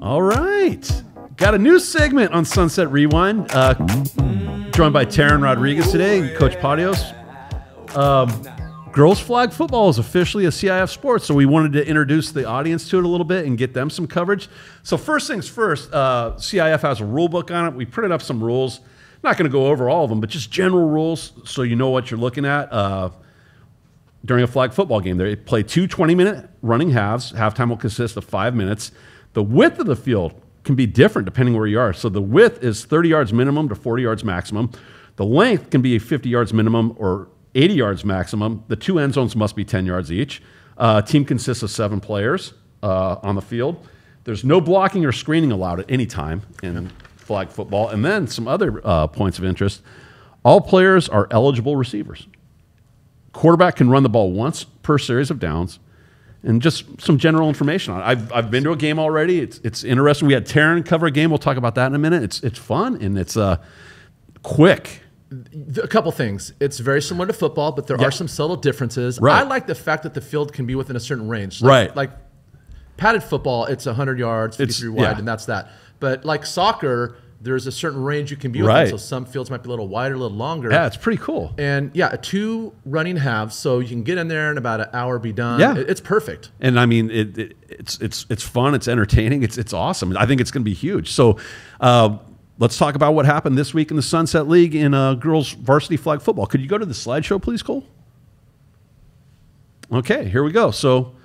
All right. Got a new segment on Sunset Rewind. Joined by Teran Rodriguez today, Coach Pottios. Girls flag football is officially a CIF sport, so we wanted to introduce the audience to it a little bit and get them some coverage. So first things first, CIF has a rule book on it. We printed up some rules. Not going to go over all of them, but just general rules so you know what you're looking at. During a flag football game, they play two 20-minute running halves. Halftime will consist of 5 minutes. The width of the field can be different depending where you are. So the width is 30 yards minimum to 40 yards maximum. The length can be 50 yards minimum or 80 yards maximum. The two end zones must be 10 yards each. Team consists of 7 players on the field. There's no blocking or screening allowed at any time in flag football. And then some other points of interest. All players are eligible receivers. Quarterback can run the ball once per series of downs. And just some general information on it. I've been to a game already. It's interesting. We had Teran cover a game. We'll talk about that in a minute. It's fun and it's quick. A couple things. It's very similar to football, but there are some subtle differences. Right. I like the fact that the field can be within a certain range. Like padded football, it's 100 yards, 53 wide, and that's that. But like soccer, there's a certain range you can be within. So some fields might be a little wider, a little longer. Yeah, it's pretty cool. And yeah, 2 running halves, so you can get in there in about an hour, be done. Yeah. It's perfect. And I mean, it's fun, it's entertaining, it's awesome. I think it's going to be huge. So let's talk about what happened this week in the Sunset League in girls varsity flag football. Could you go to the slideshow, please, Cole? Okay, here we go. So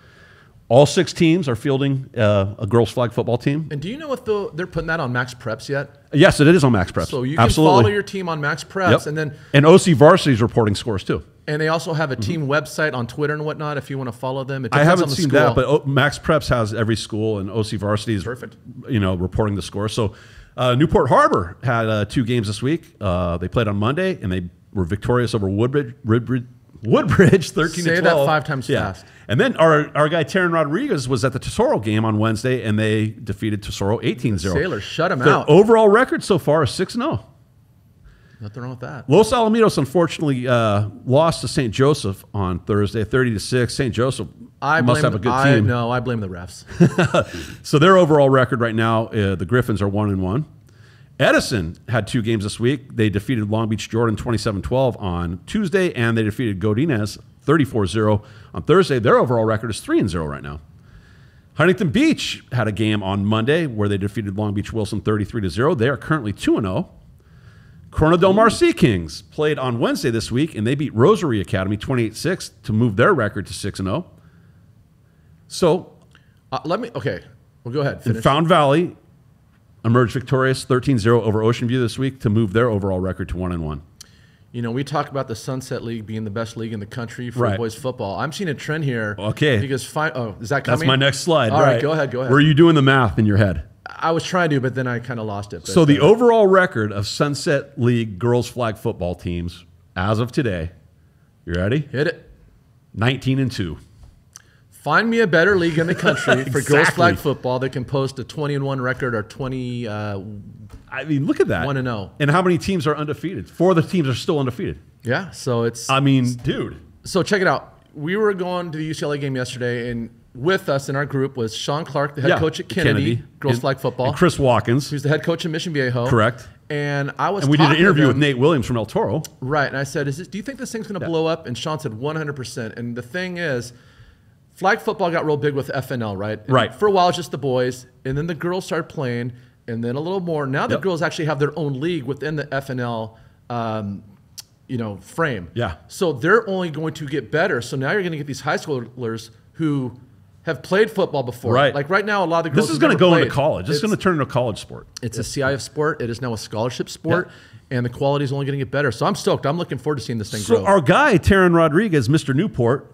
all 6 teams are fielding a girls flag football team. And do you know if they're putting that on Max Preps yet? Yes, it is on Max Preps. So you can follow your team on Max Preps. And OC Varsity is reporting scores too. And they also have a team website on Twitter and whatnot if you want to follow them. I haven't seen that, but Max Preps has every school, and OC Varsity is perfect. Reporting the scores. So Newport Harbor had 2 games this week. They played on Monday, and they were victorious over Woodbridge 13-12. Say that 5 times fast. And then our guy Teran Rodriguez was at the Tesoro game on Wednesday, and they defeated Tesoro 18-0. Sailors shut him Their out. overall record so far is 6-0. Nothing wrong with that. Los Alamitos unfortunately lost to St. Joseph on Thursday, 30-6. St. Joseph must have a good team. No, I blame the refs. So their overall record right now, the Griffins are 1-1. Edison had 2 games this week. They defeated Long Beach Jordan 27-12 on Tuesday, and they defeated Godinez 34-0 on Thursday. Their overall record is 3-0 right now. Huntington Beach had a game on Monday where they defeated Long Beach Wilson 33-0. They are currently 2-0. Corona Del Mar Sea Kings played on Wednesday this week, and they beat Rosary Academy 28-6 to move their record to 6-0. So, okay, well, go ahead. Finish. Found Valley emerged victorious 13-0 over Ocean View this week to move their overall record to 1-1. You know, we talk about the Sunset League being the best league in the country for boys football. I'm seeing a trend here. Okay. Because is that coming? That's my next slide. All right, go ahead. Were you doing the math in your head? I was trying to, but then I kind of lost it. So the overall record of Sunset League girls flag football teams as of today, you ready? Hit it. 19-2. Find me a better league in the country for girls flag football that can post a 20-1 record or 20. I mean, look at that. 1-0. And how many teams are undefeated? 4 of the teams are still undefeated. Yeah, so it's. I mean, dude. So check it out. We were going to the UCLA game yesterday, and with us in our group was Sean Clark, the head coach at Kennedy girls flag football, and Chris Watkins, who's the head coach at Mission Viejo. Correct. And we did an interview with Nate Williams from El Toro. Right, and I said, do you think this thing's going to blow up? And Sean said 100%. And the thing is, flag football got real big with FNL, right? Right. For a while, it's just the boys, and then the girls started playing, and then a little more. Now the girls actually have their own league within the FNL, frame. Yeah. So they're only going to get better. So now you're going to get these high schoolers who have played football before. Right. Like right now, a lot of the girls. This is going to go into college. This is going to turn into a college sport. It's a CIF sport. It is now a scholarship sport. And the quality is only going to get better. So I'm stoked. I'm looking forward to seeing this thing grow. So our guy, Teran Rodriguez, Mr. Newport,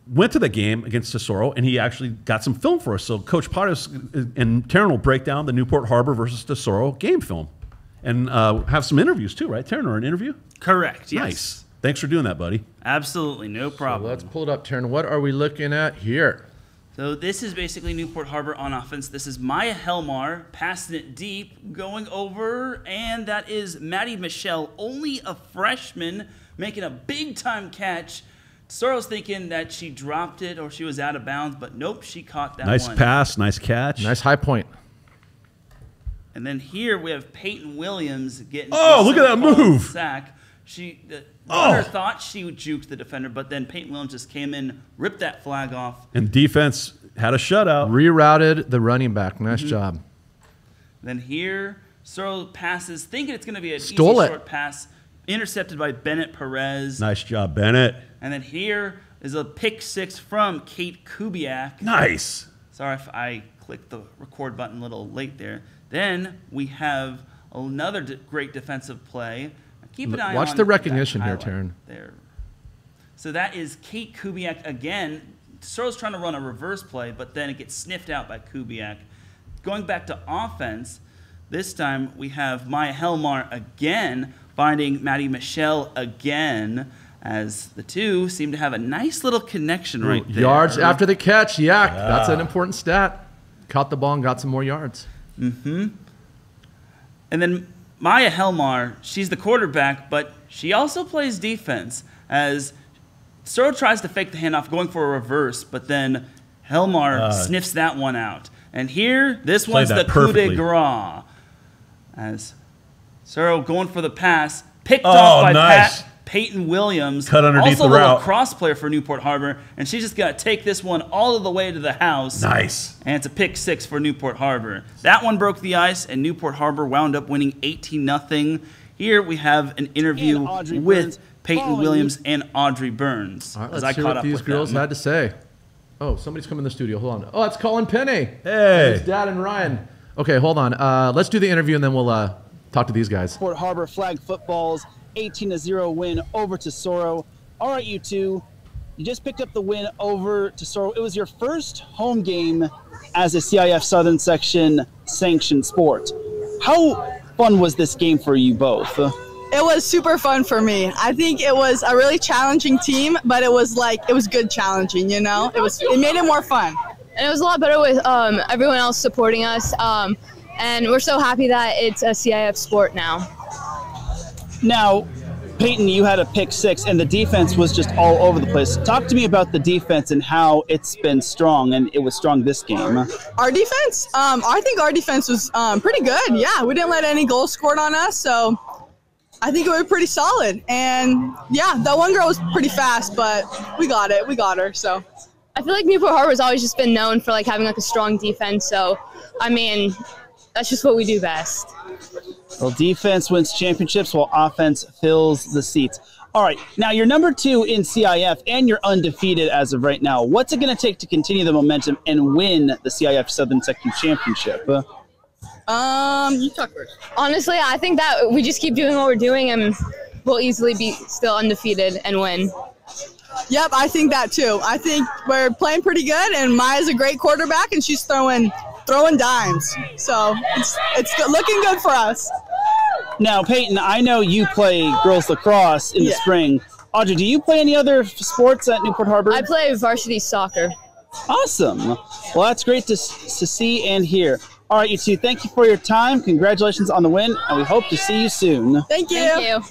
went to the game against Tesoro, and he actually got some film for us. So Coach Pottios and Teran will break down the Newport Harbor versus Tesoro game film and have some interviews too, right, Teran, or an interview? Correct, yes. Nice. Thanks for doing that, buddy. Absolutely, no problem. So let's pull it up, Teran. What are we looking at here? So this is basically Newport Harbor on offense. This is Maya Helmar passing it deep, going over, and that is Maddie Michelle, only a freshman, making a big-time catch. Tesoro's thinking that she dropped it or she was out of bounds, but nope, she caught that one. Nice pass, nice catch. Nice high point. And then here we have Peyton Williams getting look at that move. Sack. The runner thought she would juke the defender, but then Peyton Williams just came in, ripped that flag off. And defense had a shutout. Rerouted the running back. Nice job. Then here, Tesoro passes, thinking it's going to be an easy short pass, intercepted by Bennett Perez. Nice job, Bennett. And then here is a pick 6 from Kate Kubiak. Nice. Sorry if I clicked the record button a little late there. Then we have another great defensive play. Keep an eye on watch the recognition here, Teran. There. So that is Kate Kubiak again. Tesoro's trying to run a reverse play, but then it gets sniffed out by Kubiak. Going back to offense, this time we have Maya Helmar again, finding Maddie Michelle again, as the two seem to have a nice little connection right there. Yards after the catch, that's an important stat. Caught the ball and got some more yards. And then Maya Helmar, she's the quarterback, but she also plays defense, as Tesoro tries to fake the handoff, going for a reverse, but then Helmar sniffs that one out. And here, this one's the coup de grace, as Tesoro going for the pass, picked off by Peyton Williams, cut underneath also the route. A little cross player for Newport Harbor, and she's just got to take this one all of the way to the house. Nice. And it's a pick 6 for Newport Harbor. That one broke the ice, and Newport Harbor wound up winning 18-0. Here we have an interview with Peyton Williams and Audrey Burns. All right, let's hear what these girls had to say. Oh, somebody's coming in the studio. Hold on. Oh, it's Colin Penny. Hey. It's Dad and Ryan. Okay, hold on. Let's do the interview, and then we'll talk to these guys. Newport Harbor flag football's 18-0 win over Tesoro. All right, you two, you just picked up the win over Tesoro. It was your first home game as a CIF Southern Section sanctioned sport. How fun was this game for you both? It was super fun for me. I think it was a really challenging team, but it was good challenging, you know? It made it more fun. And it was a lot better with everyone else supporting us. And we're so happy that it's a CIF sport now. Now, Peyton, you had a pick 6, and the defense was just all over the place. Talk to me about the defense and how it's been strong, and it was strong this game. Our defense? I think our defense was pretty good. Yeah, we didn't let any goals scored on us, so I think it was pretty solid. And, yeah, that one girl was pretty fast, but we got it. We got her, so. I feel like Newport Harbor has always just been known for, having, a strong defense. So, I mean, that's just what we do best. Well, defense wins championships while offense fills the seats. All right, now you're number 2 in CIF, and you're undefeated as of right now. What's it going to take to continue the momentum and win the CIF Southern Section Championship? You talk first. Honestly, I think that we just keep doing what we're doing, and we'll easily be still undefeated and win. Yep, I think that too. I think we're playing pretty good, and Maya's a great quarterback, and she's throwing dimes. So it's looking good for us. Now, Peyton, I know you play girls lacrosse in the spring. Audrey, do you play any other sports at Newport Harbor? I play varsity soccer. Awesome. Well, that's great to see and hear. All right, you two, thank you for your time. Congratulations on the win, and we hope to see you soon. Thank you. Thank you.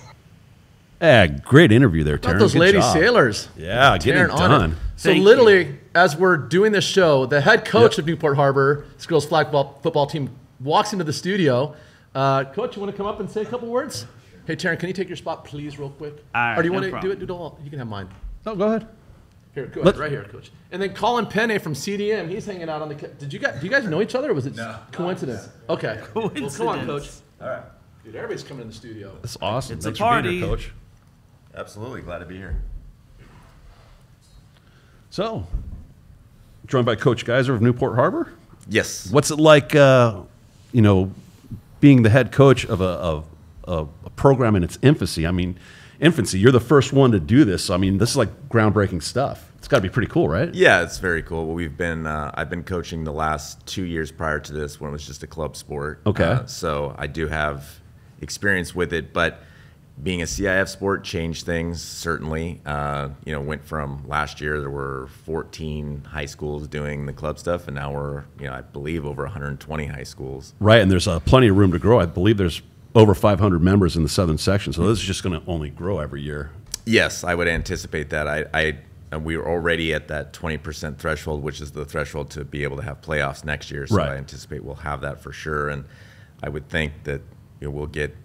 Yeah, great interview there, Teran. Those lady sailors. Yeah, getting it done. So literally, as we're doing this show, the head coach of Newport Harbor, this girls' flag football team, walks into the studio. Coach, you want to come up and say a couple words? Hey, Teran, can you take your spot, please, real quick? All right, or do you want to do it? You can have mine. Oh, go ahead. Here, go ahead, right here, Coach. And then Colin Penny from CDM, he's hanging out on the. Do you guys know each other, or was it coincidence? Okay. Coincidence. Well, come on, Coach. All right. Dude, everybody's coming in the studio. That's awesome. It's Thanks a party. for being here, Coach. Absolutely. Glad to be here. So, joined by Coach Geiser of Newport Harbor. Yes. What's it like, being the head coach of a program in its infancy? I mean, you're the first one to do this. So, I mean, this is like groundbreaking stuff. It's got to be pretty cool, right? Yeah, it's very cool. Well, I've been coaching the last 2 years prior to this when it was just a club sport. Okay. So I do have experience with it, but being a CIF sport changed things, certainly. Went from last year, there were 14 high schools doing the club stuff, and now we're, I believe, over 120 high schools. Right, and there's plenty of room to grow. I believe there's over 500 members in the Southern Section, so this is just going to only grow every year. Yes, I would anticipate that. And we were already at that 20% threshold, which is the threshold to be able to have playoffs next year. So right. I anticipate we'll have that for sure. And I would think that we'll get,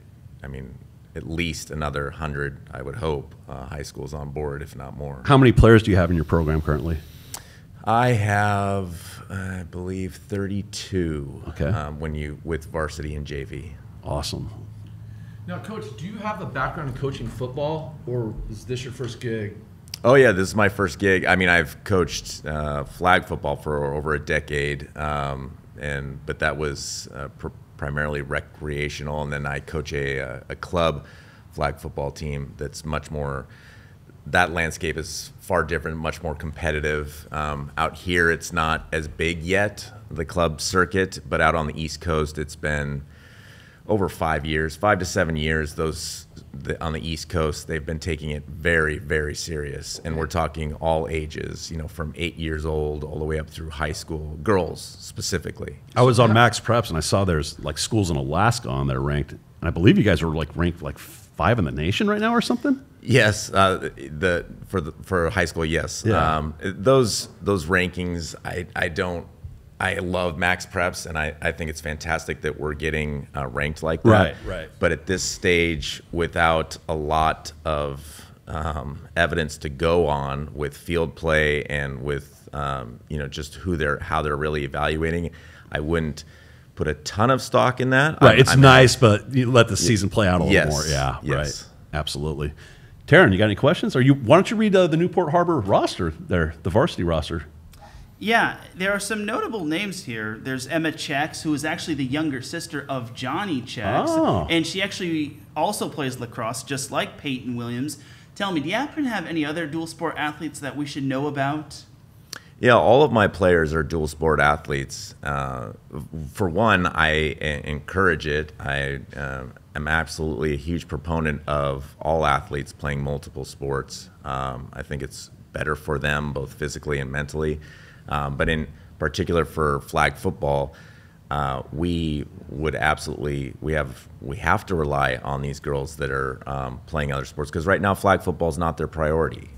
I mean, at least another 100, I would hope, high schools on board, if not more. How many players do you have in your program currently? I have, I believe, 32. Okay. With varsity and JV. Awesome. Now, Coach, do you have a background in coaching football, or is this your first gig? Oh yeah, this is my first gig. I mean, I've coached flag football for over a decade, but that was primarily recreational. And then I coach a club flag football team that's much more. That landscape is far different, much more competitive. Out here, it's not as big yet, the club circuit, but out on the East Coast, it's been over 5 years, 5 to 7 years. On the East Coast, they've been taking it very, very serious, and we're talking all ages, from 8 years old all the way up through high school, girls specifically. I was on Max Preps, and I saw there's like schools in Alaska on there ranked, and I believe you guys are like ranked like 5 in the nation right now or something. Yes, for high school, yes. Yeah. Those rankings, I love Max Preps, and I think it's fantastic that we're getting ranked like that. Right. But at this stage, without a lot of evidence to go on with field play and with just how they're really evaluating, I wouldn't put a ton of stock in that. Right. It's nice, but you let the season play out a little more. Yeah. Yes. Right. Absolutely. Taryn, you got any questions? Why don't you read the Newport Harbor roster there, the varsity roster? Yeah, there are some notable names here. There's Emma Chex, who is actually the younger sister of Johnny Chex. Oh. And she actually also plays lacrosse, just like Peyton Williams. Tell me, do you happen to have any other dual sport athletes that we should know about? Yeah, all of my players are dual sport athletes. For one, I encourage it. I am absolutely a huge proponent of all athletes playing multiple sports. I think it's better for them, both physically and mentally. But in particular for flag football, we have to rely on these girls that are playing other sports, because right now flag football is not their priority.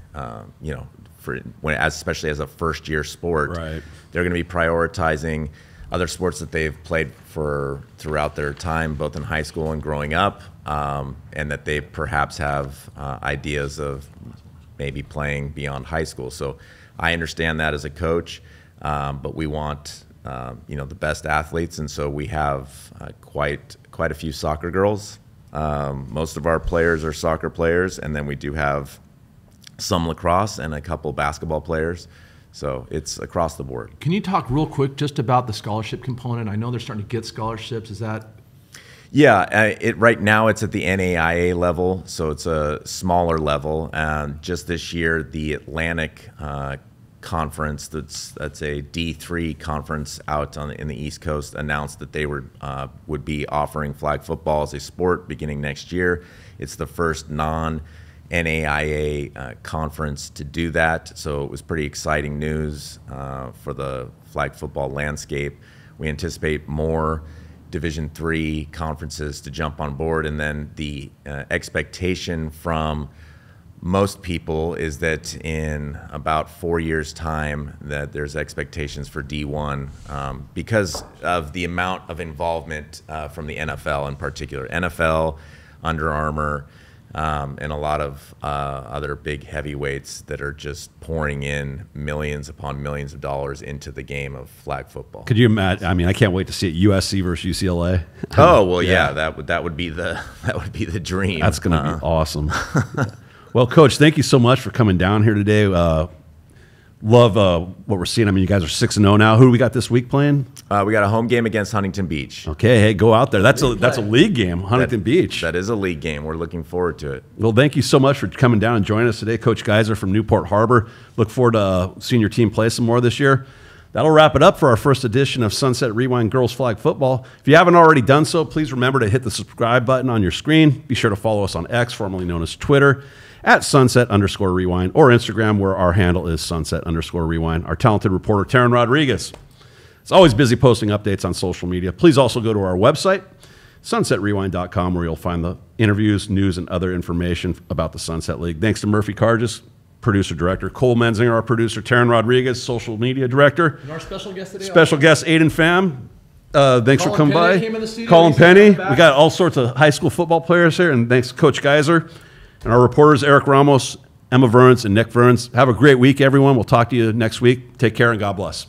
Especially as a first-year sport, right. They're going to be prioritizing other sports that they've played throughout their time, both in high school and growing up, and that they perhaps have ideas of maybe playing beyond high school. So I understand that as a coach, but we want the best athletes, and so we have quite a few soccer girls. Most of our players are soccer players, and then we do have some lacrosse and a couple basketball players. So it's across the board. Can you talk real quick just about the scholarship component? I know they're starting to get scholarships. Is that? Yeah, right now it's at the NAIA level, so it's a smaller level. Just this year, the Atlantic Conference, that's a D3 conference out in the East Coast, announced that they would be offering flag football as a sport beginning next year. It's the first non-NAIA conference to do that, so it was pretty exciting news for the flag football landscape. We anticipate more Division III conferences to jump on board, and then the expectation from most people is that in about 4 years' time that there's expectations for D1 because of the amount of involvement from the NFL in particular. NFL, Under Armour, and a lot of other big heavyweights that are just pouring in millions upon millions of dollars into the game of flag football. Could you imagine? I mean, I can't wait to see it, USC versus UCLA. Oh well, yeah, that would be the dream. That's going to be awesome. Well, Coach, thank you so much for coming down here today. Love what we're seeing. I mean, you guys are 6-0 now. Who do we got this week playing? We got a home game against Huntington Beach. Okay, hey, go out there. That's a league game, Huntington Beach. That is a league game. We're looking forward to it. Well, thank you so much for coming down and joining us today, Coach Geiser from Newport Harbor. Look forward to seeing your team play some more this year. That'll wrap it up for our first edition of Sunset Rewind Girls Flag Football. If you haven't already done so, please remember to hit the subscribe button on your screen. Be sure to follow us on X, formerly known as Twitter, at Sunset_Rewind, or Instagram, where our handle is Sunset_Rewind. Our talented reporter, Teran Rodriguez, is always busy posting updates on social media. Please also go to our website, SunsetRewind.com, where you'll find the interviews, news, and other information about the Sunset League. Thanks to Murphy Carges, producer-director, Cole Menzinger, our producer, Teran Rodriguez, social media director. And our special guest today. Special guest, Aiden Pham. Thanks for coming by. Came in the studio. Colin He's Penny. back. We got all sorts of high school football players here, and thanks to Coach Geiser. And our reporters, Eric Ramos, Emma Verns, and Nick Verns. Have a great week, everyone. We'll talk to you next week. Take care, and God bless.